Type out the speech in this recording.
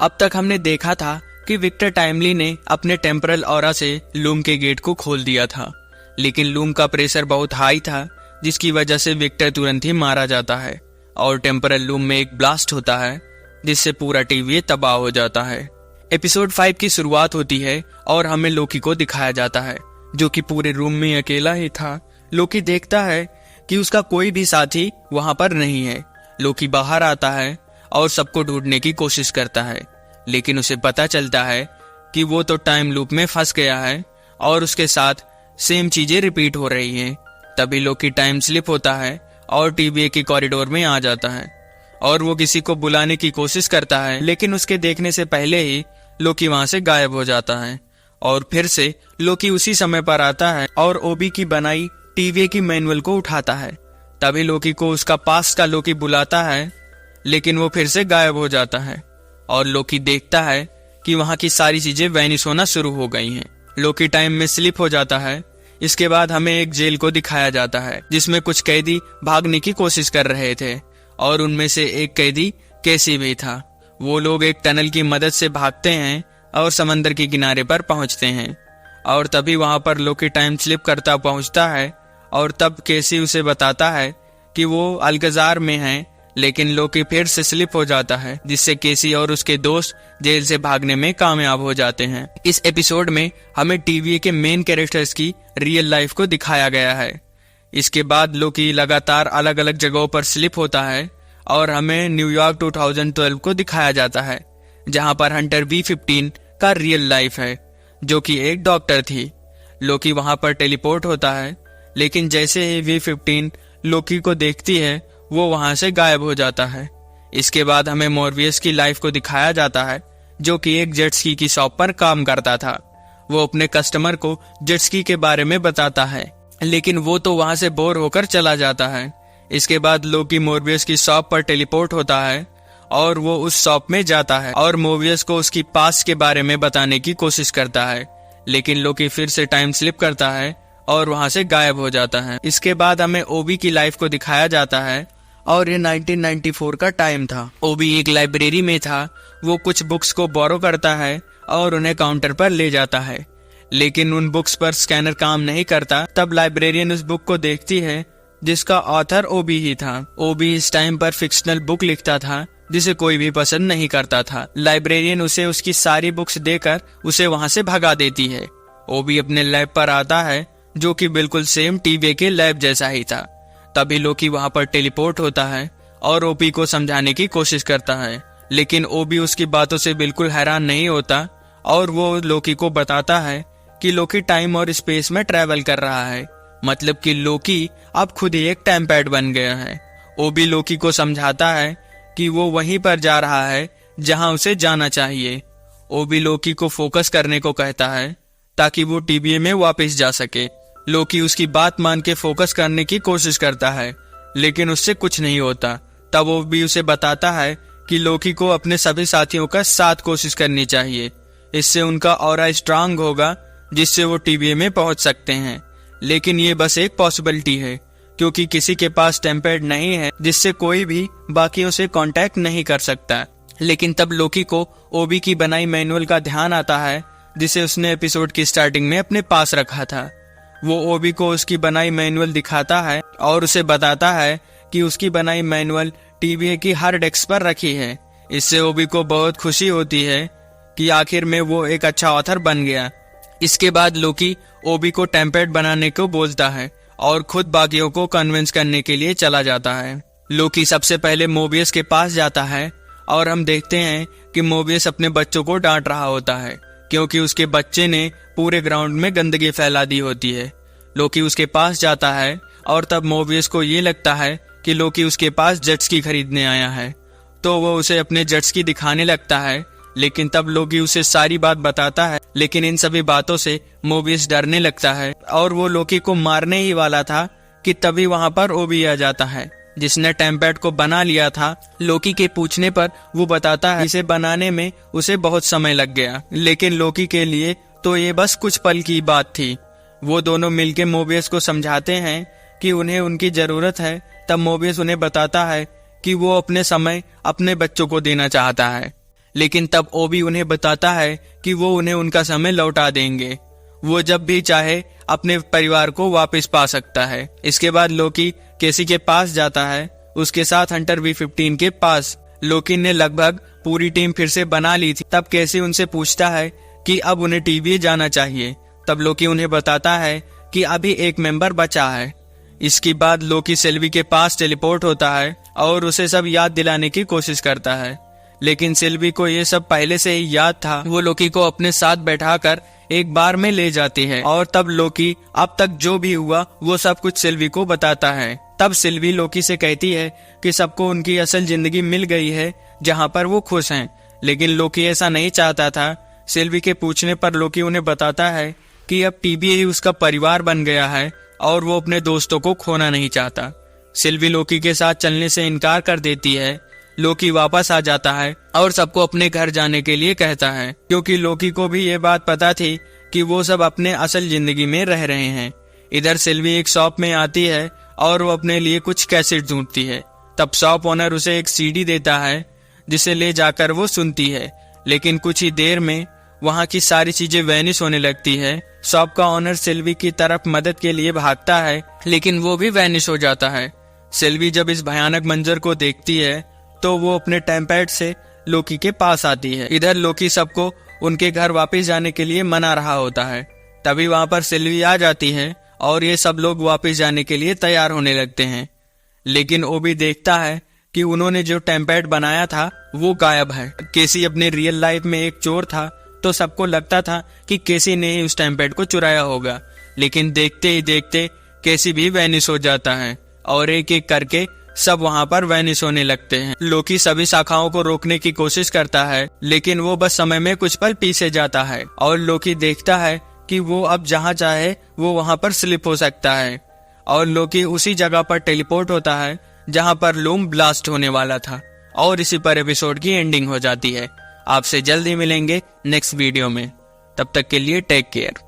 अब तक हमने देखा था कि विक्टर टाइमली ने अपने टेम्परल ऑरा से लूम के गेट को खोल दिया था, लेकिन लूम का प्रेशर बहुत हाई था, जिसकी वजह से विक्टर तुरंत ही मारा जाता है और टेम्परल लूम में एक ब्लास्ट होता है, जिससे पूरा टीवी तबाह हो जाता है। एपिसोड 5 की शुरुआत होती है और हमें लोकी को दिखाया जाता है, जो कि पूरे रूम में अकेला ही था। लोकी देखता है कि उसका कोई भी साथी वहां पर नहीं है। लोकी बाहर आता है और सबको ढूंढने की कोशिश करता है, लेकिन उसे पता चलता है कि वो तो टाइम लूप में फंस गया है और उसके साथ सेम चीजें रिपीट हो रही हैं। तभी लोकी टाइम स्लिप होता है और टीवीए की कॉरिडोर में आ जाता है और वो किसी को बुलाने की कोशिश करता है, लेकिन उसके देखने से पहले ही लोकी वहां से गायब हो जाता है। और फिर से लोकी उसी समय पर आता है और ओबी की बनाई टीवीए की मैनुअल को उठाता है। तभी लोकी को उसका पास्ट का लोकी बुलाता है, लेकिन वो फिर से गायब हो जाता है और लोकी देखता है कि वहां की सारी चीजें वैनिश होना शुरू हो गई हैं। लोकी टाइम में स्लिप हो जाता है। इसके बाद हमें एक जेल को दिखाया जाता है, जिसमें कुछ कैदी भागने की कोशिश कर रहे थे और उनमें से एक कैदी केसी भी था। वो लोग एक टनल की मदद से भागते हैं और समंदर के किनारे पर पहुंचते हैं और तभी वहां पर लोकी टाइम स्लिप करता पहुंचता है और तब केसी उसे बताता है कि वो अल्कजार में है, लेकिन लोकी फिर से स्लिप हो जाता है, जिससे केसी और उसके दोस्त जेल से भागने में कामयाब हो जाते हैं। इस एपिसोड में हमें टीवीए के मेन कैरेक्टर्स की रियल लाइफ को दिखाया गया है। इसके बाद लोकी लगातार अलग अलग जगहों पर स्लिप होता है और हमें न्यूयॉर्क 2012 को दिखाया जाता है, जहां पर हंटर V15 का रियल लाइफ है, जो कि एक डॉक्टर थी। लोकी वहां पर टेलीपोर्ट होता है, लेकिन जैसे ही V15 लोकी को देखती है, वो वहां से गायब हो जाता है। इसके बाद हमें मॉर्बियस की लाइफ को दिखाया जाता है, जो कि एक जेट स्की की शॉप पर काम करता था। वो अपने कस्टमर को जेट स्की के बारे में बताता है, लेकिन वो तो वहां से बोर होकर चला जाता है। इसके बाद लोकी मोर्बियस की शॉप पर टेलीपोर्ट होता है और वो उस शॉप में जाता है और मोर्बियस को उसकी पास्ट के बारे में बताने की कोशिश करता है, लेकिन लोकी फिर से टाइम स्लिप करता है और वहां से गायब हो जाता है। इसके बाद हमें ओबी की लाइफ को दिखाया जाता है और ये 1994 का टाइम था। ओबी एक लाइब्रेरी में था। वो कुछ बुक्स को बोरो करता है और उन्हें काउंटर पर ले जाता है, लेकिन उन बुक्स पर स्कैनर काम नहीं करता। तब लाइब्रेरियन उस बुक को देखती है, जिसका ऑथर ओबी ही था। ओबी इस टाइम पर फिक्शनल बुक लिखता था, जिसे कोई भी पसंद नहीं करता था। लाइब्रेरियन उसे उसकी सारी बुक्स देकर उसे वहां से भगा देती है। ओबी अपने लैब पर आता है, जो कि बिल्कुल सेम टीवीए के लैब जैसा ही था। तभी लोकी वहां पर टेलीपोर्ट होता है और ओबी को समझाने की कोशिश करता है, लेकिन ओबी उसकी बातों से बिल्कुल हैरान नहीं होता और वो लोकी को बताता है कि लोकी टाइम और स्पेस में ट्रैवल कर रहा है, मतलब कि लोकी अब खुद ही एक टाइम पैड बन गया है। ओबी लोकी को समझाता है कि वो वहीं पर जा रहा है जहां उसे जाना चाहिए। ओबी लोकी को फोकस करने को कहता है ताकि वो टीवीए में वापस जा सके। लोकी उसकी बात मान के फोकस करने की कोशिश करता है, लेकिन उससे कुछ नहीं होता। तब ओबी उसे बताता है कि लोकी को अपने सभी साथियों का साथ कोशिश करनी चाहिए, इससे उनका ऑरा स्ट्रांग होगा, जिससे वो टीवीए में पहुंच सकते हैं। लेकिन ये बस एक पॉसिबिलिटी है, क्योंकि किसी के पास टेम्पेड नहीं है, जिससे कोई भी बाकियों से कांटेक्ट नहीं कर सकता। लेकिन तब लोकी को ओबी की बनाई मैनुअल का ध्यान आता है, जिसे उसने एपिसोड की स्टार्टिंग में अपने पास रखा था। वो ओबी को उसकी बनाई मैनुअल दिखाता है और उसे बताता है कि उसकी बनाई मैनुअल टीवीए की हर डेस्क पर रखी है। इससे ओबी को बहुत खुशी होती है कि आखिर में वो एक अच्छा ऑथर बन गया। इसके बाद लोकी ओबी को टेम्पेड बनाने को बोलता है और खुद बाकियों को कन्विंस करने के लिए चला जाता है। लोकी सबसे पहले मोबियस के पास जाता है और हम देखते हैं कि मोबियस अपने बच्चों को डांट रहा होता है, क्योंकि उसके बच्चे ने पूरे ग्राउंड में गंदगी फैला दी होती है। लोकी उसके पास जाता है और तब मोबियस को ये लगता है कि लोकी उसके पास जेट स्की खरीदने आया है, तो वो उसे अपने जेट स्की दिखाने लगता है। लेकिन तब लोकी उसे सारी बात बताता है, लेकिन इन सभी बातों से मोबियस डरने लगता है और वो लोकी को मारने ही वाला था कि तभी वहां पर ओबी आ जाता है, जिसने टेम्पेड को बना लिया था। लोकी के पूछने पर वो बताता है इसे बनाने में उसे बहुत समय लग गया, लेकिन लोकी के लिए तो ये बस कुछ पल की बात थी। वो दोनों मिलके मोबियस को समझाते हैं कि उन्हें उनकी जरूरत है। तब मोबियस उन्हें बताता है कि वो अपने समय अपने बच्चों को देना चाहता है, लेकिन तब ओबी उन्हें बताता है कि वो उन्हें उनका समय लौटा देंगे, वो जब भी चाहे अपने परिवार को वापस पा सकता है। इसके बाद लोकी केसी के पास जाता है, उसके साथ हंटर V15 के पास। लोकी ने लगभग पूरी टीम फिर से बना ली थी। तब केसी उनसे पूछता है कि अब उन्हें टीवी जाना चाहिए। तब लोकी उन्हें बताता है कि अभी एक मेंबर बचा है। इसके बाद लोकी सिल्वी के पास टेलीपोर्ट होता है और उसे सब याद दिलाने की कोशिश करता है, लेकिन सिल्वी को ये सब पहले से ही याद था। वो लोकी को अपने साथ बैठाकर एक बार में ले जाती है और तब लोकी अब तक जो भी हुआ वो सब कुछ सिल्वी को बताता है। तब सिल्वी लोकी से कहती है कि सबको उनकी असल जिंदगी मिल गई है जहाँ पर वो खुश हैं, लेकिन लोकी ऐसा नहीं चाहता था। सिल्वी के पूछने पर लोकी उन्हें बताता है कि अब टीबी ही उसका परिवार बन गया है और वो अपने दोस्तों को खोना नहीं चाहता। सिल्वी लोकी के साथ चलने से इनकार कर देती है। लोकी वापस आ जाता है और सबको अपने घर जाने के लिए कहता है, क्योंकि लोकी को भी ये बात पता थी कि वो सब अपने असल जिंदगी में रह रहे हैं। इधर सिल्वी एक शॉप में आती है और वो अपने लिए कुछ कैसेट ढूंढती है। तब शॉप ओनर उसे एक सीडी देता है जिसे ले जाकर वो सुनती है, लेकिन कुछ ही देर में वहाँ की सारी चीजें वैनिश होने लगती है। शॉप का ओनर सिल्वी की तरफ मदद के लिए भागता है, लेकिन वो भी वैनिश हो जाता है। सिल्वी जब इस भयानक मंजर को देखती है तो वो अपने टेम्पैड से लोकी के पास आती है। इधर लोकी सबको उनके घर वापस जाने के लिए मना रहा होता है। तभी वहाँ पर सिल्वी आ जाती है और ये सब लोग वापस जाने के लिए तैयार होने लगते हैं, लेकिन ओबी देखता है कि उन्होंने जो टेम्पैड बनाया था वो गायब है। केसी अपने रियल लाइफ में एक चोर था, तो सबको लगता था कि केसी ने ही उस टेम्पैड को चुराया होगा, लेकिन देखते ही देखते केसी भी वैनिश हो जाता है और एक एक करके सब वहाँ पर वैनिश होने लगते हैं। लोकी सभी शाखाओं को रोकने की कोशिश करता है, लेकिन वो बस समय में कुछ पल पीछे जाता है और लोकी देखता है कि वो अब जहाँ चाहे वो वहाँ पर स्लिप हो सकता है और लोकी उसी जगह पर टेलीपोर्ट होता है जहाँ पर लूम ब्लास्ट होने वाला था। और इसी पर एपिसोड की एंडिंग हो जाती है। आपसे जल्दी मिलेंगे नेक्स्ट वीडियो में, तब तक के लिए टेक केयर।